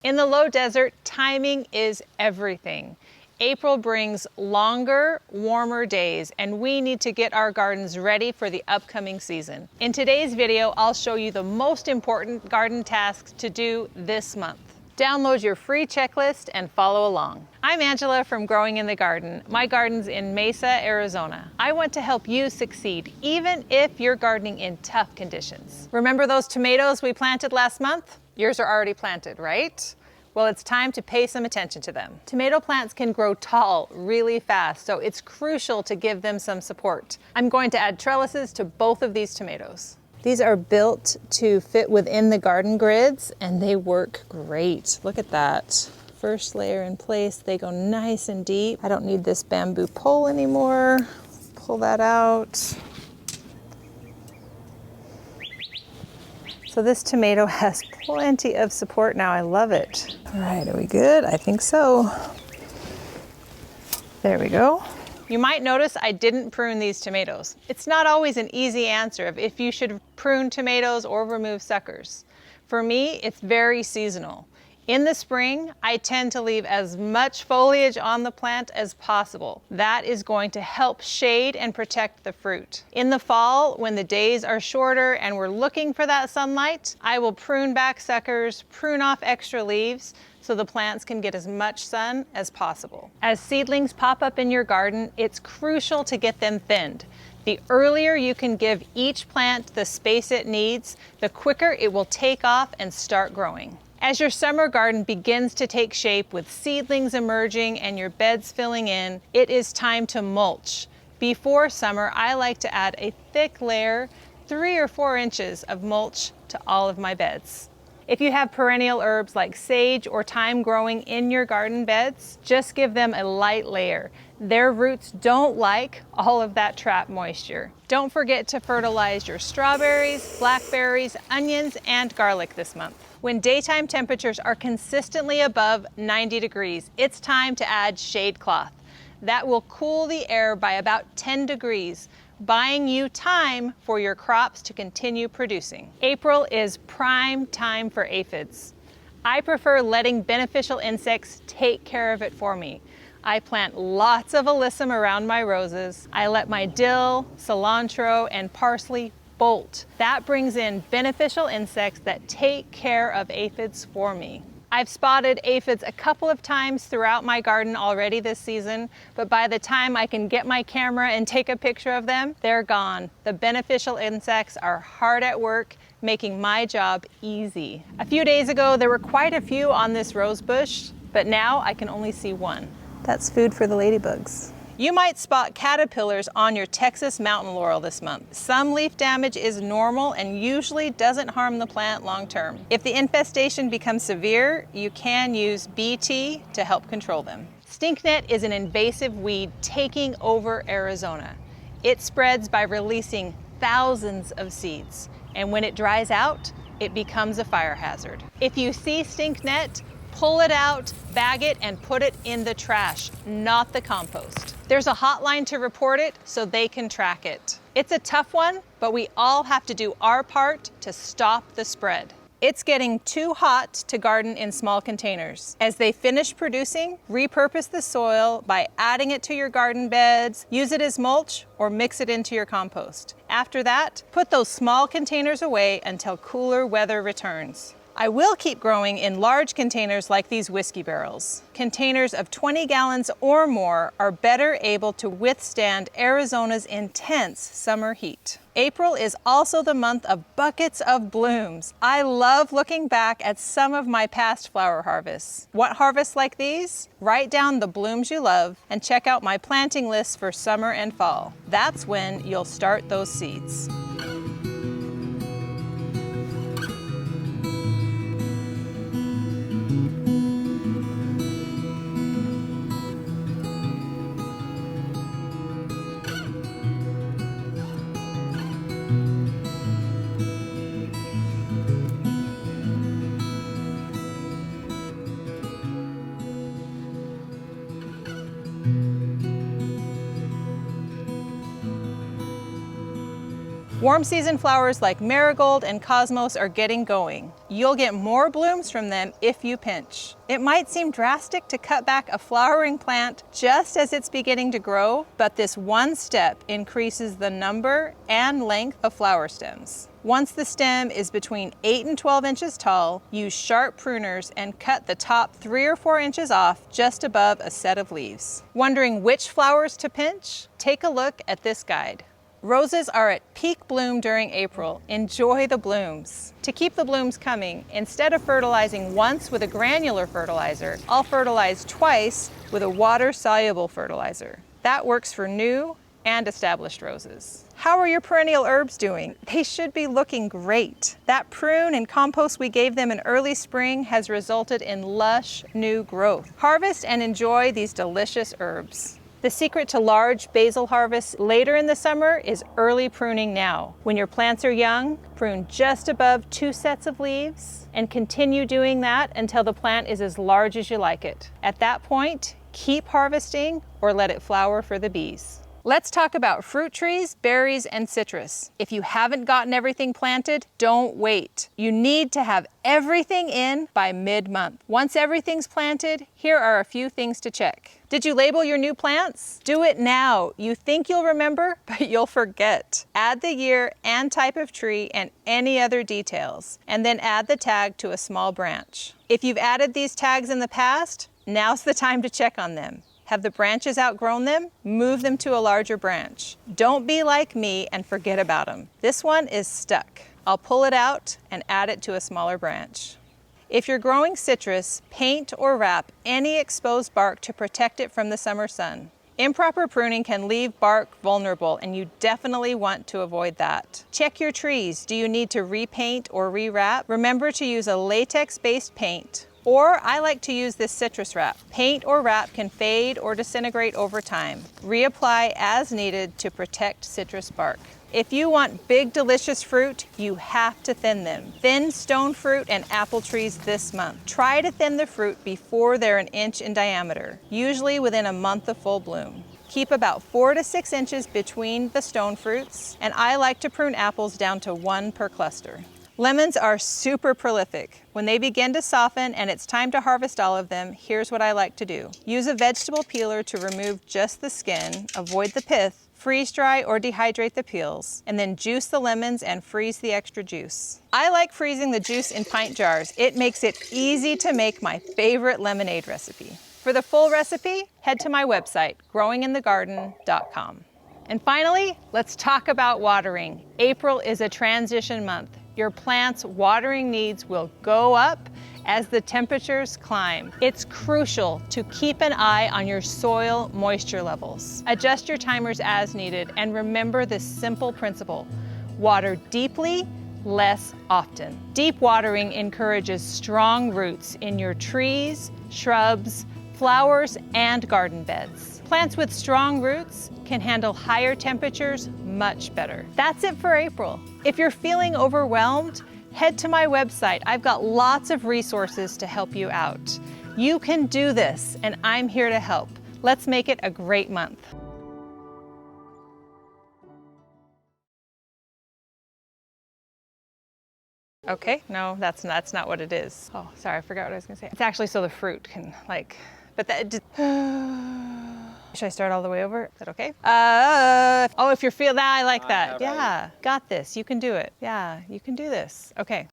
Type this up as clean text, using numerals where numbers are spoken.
In the low desert, timing is everything. April brings longer, warmer days, and we need to get our gardens ready for the upcoming season. In today's video, I'll show you the most important garden tasks to do this month. Download your free checklist and follow along. I'm Angela from Growing in the Garden. My garden's in Mesa, Arizona. I want to help you succeed, even if you're gardening in tough conditions. Remember those tomatoes we planted last month? Yours are already planted, right? Well, it's time to pay some attention to them. Tomato plants can grow tall really fast, so it's crucial to give them some support. I'm going to add trellises to both of these tomatoes. These are built to fit within the garden grids, and they work great. Look at that. First layer in place, they go nice and deep. I don't need this bamboo pole anymore. Pull that out. So this tomato has plenty of support now. I love it. All right, are we good? I think so. There we go. You might notice I didn't prune these tomatoes. It's not always an easy answer of if you should prune tomatoes or remove suckers. For me, it's very seasonal. In the spring, I tend to leave as much foliage on the plant as possible. That is going to help shade and protect the fruit. In the fall, when the days are shorter and we're looking for that sunlight, I will prune back suckers, prune off extra leaves, so the plants can get as much sun as possible. As seedlings pop up in your garden, it's crucial to get them thinned. The earlier you can give each plant the space it needs, the quicker it will take off and start growing. As your summer garden begins to take shape with seedlings emerging and your beds filling in, it is time to mulch. Before summer, I like to add a thick layer, 3 or 4 inches of mulch to all of my beds. If you have perennial herbs like sage or thyme growing in your garden beds, just give them a light layer. Their roots don't like all of that trapped moisture. Don't forget to fertilize your strawberries, blackberries, onions, and garlic this month. When daytime temperatures are consistently above 90 degrees, it's time to add shade cloth. That will cool the air by about 10 degrees, buying you time for your crops to continue producing. April is prime time for aphids. I prefer letting beneficial insects take care of it for me. I plant lots of alyssum around my roses. I let my dill, cilantro, and parsley bolt. That brings in beneficial insects that take care of aphids for me. I've spotted aphids a couple of times throughout my garden already this season, but by the time I can get my camera and take a picture of them, they're gone. The beneficial insects are hard at work, making my job easy. A few days ago, there were quite a few on this rose bush, but now I can only see one. That's food for the ladybugs. You might spot caterpillars on your Texas mountain laurel this month. Some leaf damage is normal and usually doesn't harm the plant long term. If the infestation becomes severe, you can use BT to help control them. Stinknet is an invasive weed taking over Arizona. It spreads by releasing thousands of seeds, and when it dries out, it becomes a fire hazard. If you see stinknet, pull it out, bag it, and put it in the trash, not the compost. There's a hotline to report it so they can track it. It's a tough one, but we all have to do our part to stop the spread. It's getting too hot to garden in small containers. As they finish producing, repurpose the soil by adding it to your garden beds, use it as mulch, or mix it into your compost. After that, put those small containers away until cooler weather returns. I will keep growing in large containers like these whiskey barrels. Containers of 20 gallons or more are better able to withstand Arizona's intense summer heat. April is also the month of buckets of blooms. I love looking back at some of my past flower harvests. Want harvests like these? Write down the blooms you love and check out my planting lists for summer and fall. That's when you'll start those seeds. Warm season flowers like marigold and cosmos are getting going. You'll get more blooms from them if you pinch. It might seem drastic to cut back a flowering plant just as it's beginning to grow, but this one step increases the number and length of flower stems. Once the stem is between 8 and 12 inches tall, use sharp pruners and cut the top 3 or 4 inches off just above a set of leaves. Wondering which flowers to pinch? Take a look at this guide. Roses are at peak bloom during April. Enjoy the blooms. To keep the blooms coming, instead of fertilizing once with a granular fertilizer, I'll fertilize twice with a water-soluble fertilizer. That works for new and established roses. How are your perennial herbs doing? They should be looking great. That prune and compost we gave them in early spring has resulted in lush new growth. Harvest and enjoy these delicious herbs. The secret to large basil harvests later in the summer is early pruning now. When your plants are young, prune just above 2 sets of leaves and continue doing that until the plant is as large as you like it. At that point, keep harvesting or let it flower for the bees. Let's talk about fruit trees, berries, and citrus. If you haven't gotten everything planted, don't wait. You need to have everything in by mid-month. Once everything's planted, here are a few things to check. Did you label your new plants? Do it now. You think you'll remember, but you'll forget. Add the year and type of tree and any other details, and then add the tag to a small branch. If you've added these tags in the past, now's the time to check on them. Have the branches outgrown them? Move them to a larger branch. Don't be like me and forget about them. This one is stuck. I'll pull it out and add it to a smaller branch. If you're growing citrus, paint or wrap any exposed bark to protect it from the summer sun. Improper pruning can leave bark vulnerable, and you definitely want to avoid that. Check your trees. Do you need to repaint or rewrap? Remember to use a latex-based paint. Or I like to use this citrus wrap. Paint or wrap can fade or disintegrate over time. Reapply as needed to protect citrus bark. If you want big, delicious fruit, you have to thin them. Thin stone fruit and apple trees this month. Try to thin the fruit before they're an inch in diameter, usually within a month of full bloom. Keep about 4 to 6 inches between the stone fruits, and I like to prune apples down to 1 per cluster. Lemons are super prolific. When they begin to soften and it's time to harvest all of them, here's what I like to do. Use a vegetable peeler to remove just the skin, avoid the pith, freeze dry or dehydrate the peels, and then juice the lemons and freeze the extra juice. I like freezing the juice in pint jars. It makes it easy to make my favorite lemonade recipe. For the full recipe, head to my website, growinginthegarden.com. And finally, let's talk about watering. April is a transition month. Your plant's watering needs will go up as the temperatures climb. It's crucial to keep an eye on your soil moisture levels. Adjust your timers as needed, and remember this simple principle: water deeply, less often. Deep watering encourages strong roots in your trees, shrubs, flowers, and garden beds. Plants with strong roots can handle higher temperatures much better. That's it for April. If you're feeling overwhelmed, head to my website. I've got lots of resources to help you out. You can do this, and I'm here to help. Let's make it a great month. Okay, no, that's not what it is. Oh, sorry, I forgot what I was gonna say. It's actually so the fruit can but that just, should I start all the way over? Is that okay? Oh, if you're feeling that, I like that. Yeah, got this, you can do it. Yeah, you can do this. Okay.